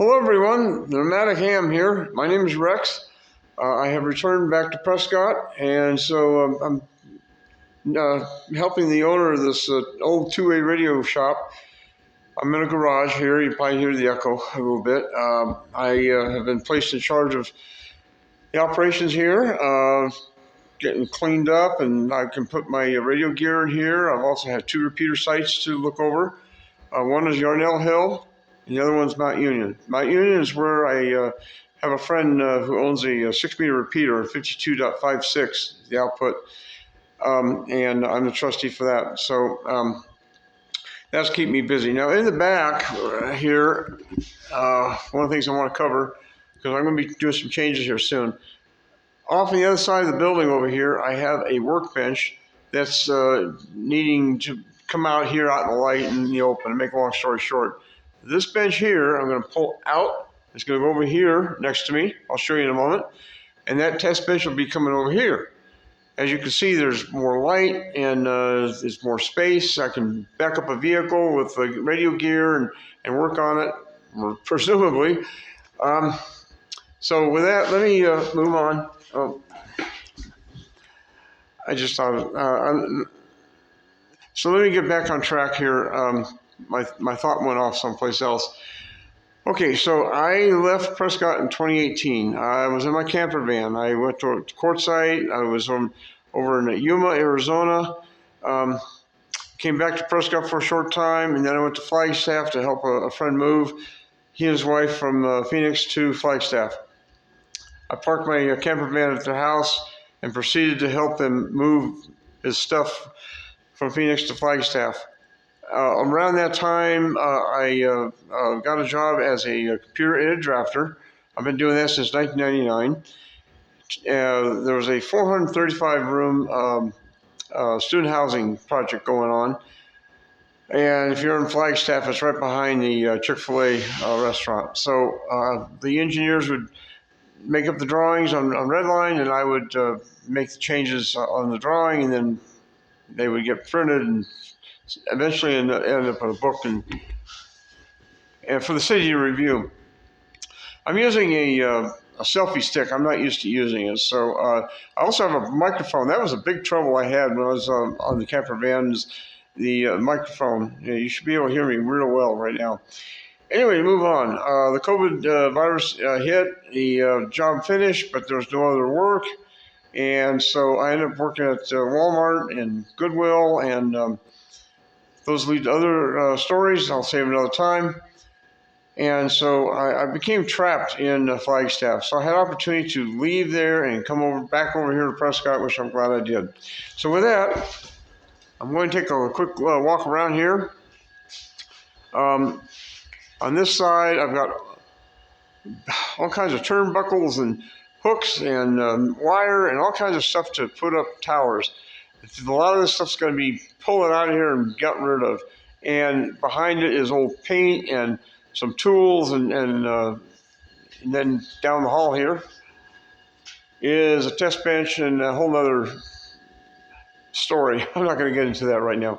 Hello everyone, Nomadic Ham here. My name is Rex. I have returned back to Prescott, and so I'm helping the owner of this old two-way radio shop. I'm in a garage here. You probably hear the echo a little bit. I have been placed in charge of the operations here, getting cleaned up, and I can put my radio gear in here. I've also had two repeater sites to look over. One is Yarnell Hill, and the other one's Mount Union. Mount Union is where I have a friend who owns a 6-meter repeater, 52.56, the output, and I'm the trustee for that. So that's keeping me busy. Now in the back here, one of the things I want to cover, because I'm going to be doing some changes here soon. Off on the other side of the building over here, I have a workbench that's needing to come out here out in the light and in the open. To make a long story short, this bench here I'm going to pull out. It's going to go over here next to me. I'll show you in a moment. And that test bench will be coming over here. As you can see, there's more light and there's more space. I can back up a vehicle with the radio gear and work on it, presumably. So with that, let me move on. I just thought, so let me get back on track here. My thought went off someplace else. Okay, so I left Prescott in 2018. I was in my camper van. I went to Quartzsite. I was over in Yuma, Arizona. Came back to Prescott for a short time, and then I went to Flagstaff to help a friend move. He and his wife from Phoenix to Flagstaff. I parked my camper van at their house and proceeded to help them move his stuff from Phoenix to Flagstaff. Around that time, I got a job as a computer-aided drafter. I've been doing that since 1999. There was a 435-room student housing project going on. And if you're in Flagstaff, it's right behind the Chick-fil-A restaurant. So the engineers would make up the drawings on Redline, and I would make the changes on the drawing, and then they would get printed and eventually end up in a book and for the city to review. I'm using a selfie stick. I'm not used to using it. So I also have a microphone. That was a big trouble I had when I was on the camper vans. The microphone. You should be able to hear me real well right now. Anyway, to move on. The COVID virus hit. The job finished, but there was no other work. And so I ended up working at Walmart and Goodwill, and those lead to other stories. I'll save another time. And so I became trapped in Flagstaff. So I had opportunity to leave there and come back over here to Prescott, which I'm glad I did. So with that, I'm going to take a quick walk around here. On this side, I've got all kinds of turnbuckles and hooks and wire and all kinds of stuff to put up towers. A lot of this stuff's going to be pulling out of here and gotten rid of. And behind it is old paint and some tools, and then down the hall here is a test bench and a whole other story. I'm not going to get into that right now.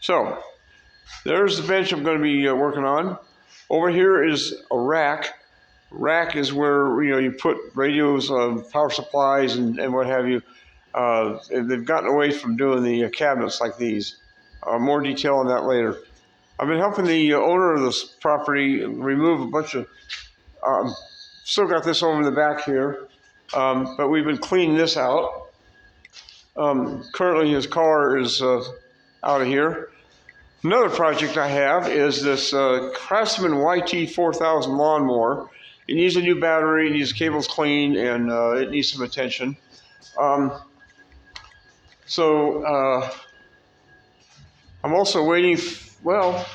So there's the bench I'm going to be working on. Over here is a rack. Rack is where you put radios, power supplies, and what have you. They've gotten away from doing the cabinets like these. More detail on that later. I've been helping the owner of this property remove a bunch of, still got this over in the back here, but we've been cleaning this out. Currently his car is out of here. Another project I have is this Craftsman YT4000 lawnmower. It needs a new battery, it needs cables cleaned, and it needs some attention. I'm also waiting, I'll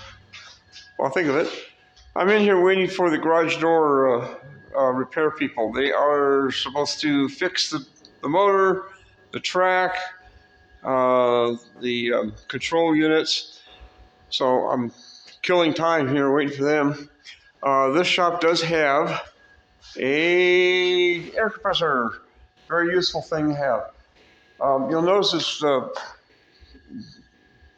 think of it. I'm in here waiting for the garage door repair people. They are supposed to fix the motor, the track, the control units. So I'm killing time here waiting for them. This shop does have a air compressor. Very useful thing to have. You'll notice this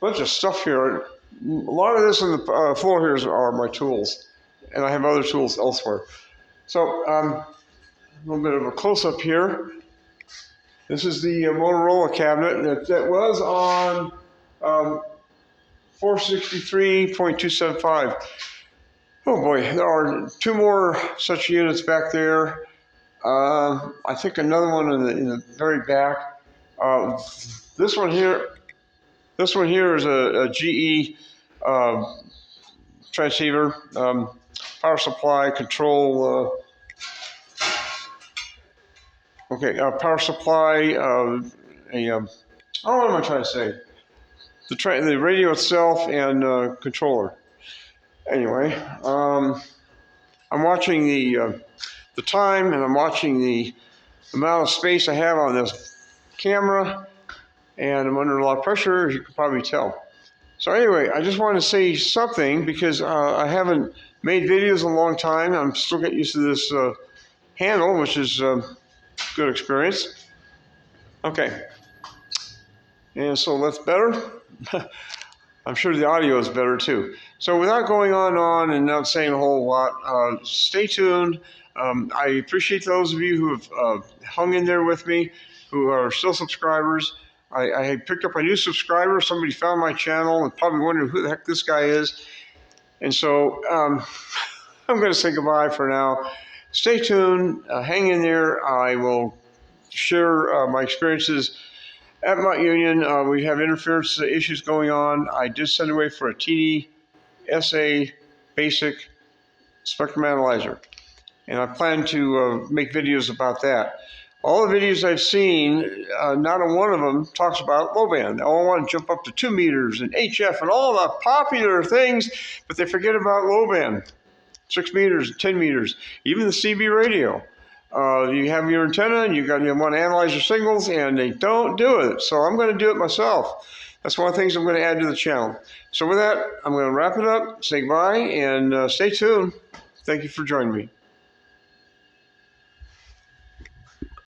bunch of stuff here lot of this on the floor here are my tools, and I have other tools elsewhere. So a little bit of a close-up here. This is the Motorola cabinet that was on 463.275. Oh boy, there are two more such units back there. I think another one in the very back. This one here is a GE transceiver, power supply control. Power supply. What am I trying to say? The radio itself and controller. Anyway, I'm watching the time, and I'm watching the amount of space I have on this camera, and I'm under a lot of pressure, as you can probably tell. So anyway, I just want to say something because I haven't made videos in a long time. I'm still getting used to this handle, which is a good experience. Okay, and so that's better. I'm sure the audio is better too. So without going on and not saying a whole lot, stay tuned. I appreciate those of you who have hung in there with me, who are still subscribers. I picked up a new subscriber. Somebody found my channel and probably wondering who the heck this guy is. And so I'm going to say goodbye for now. Stay tuned. Hang in there. I will share my experiences at Mount Union. We have interference issues going on. I did send away for a TD-SA basic spectrum analyzer, and I plan to make videos about that. All the videos I've seen, not a one of them talks about low band. They all want to jump up to 2 meters and HF and all the popular things, but they forget about low band, 6 meters, 10 meters, even the CB radio. You have your antenna and you want to analyze your signals, and they don't do it. So I'm going to do it myself. That's one of the things I'm going to add to the channel. So with that, I'm going to wrap it up, say goodbye, and stay tuned. Thank you for joining me.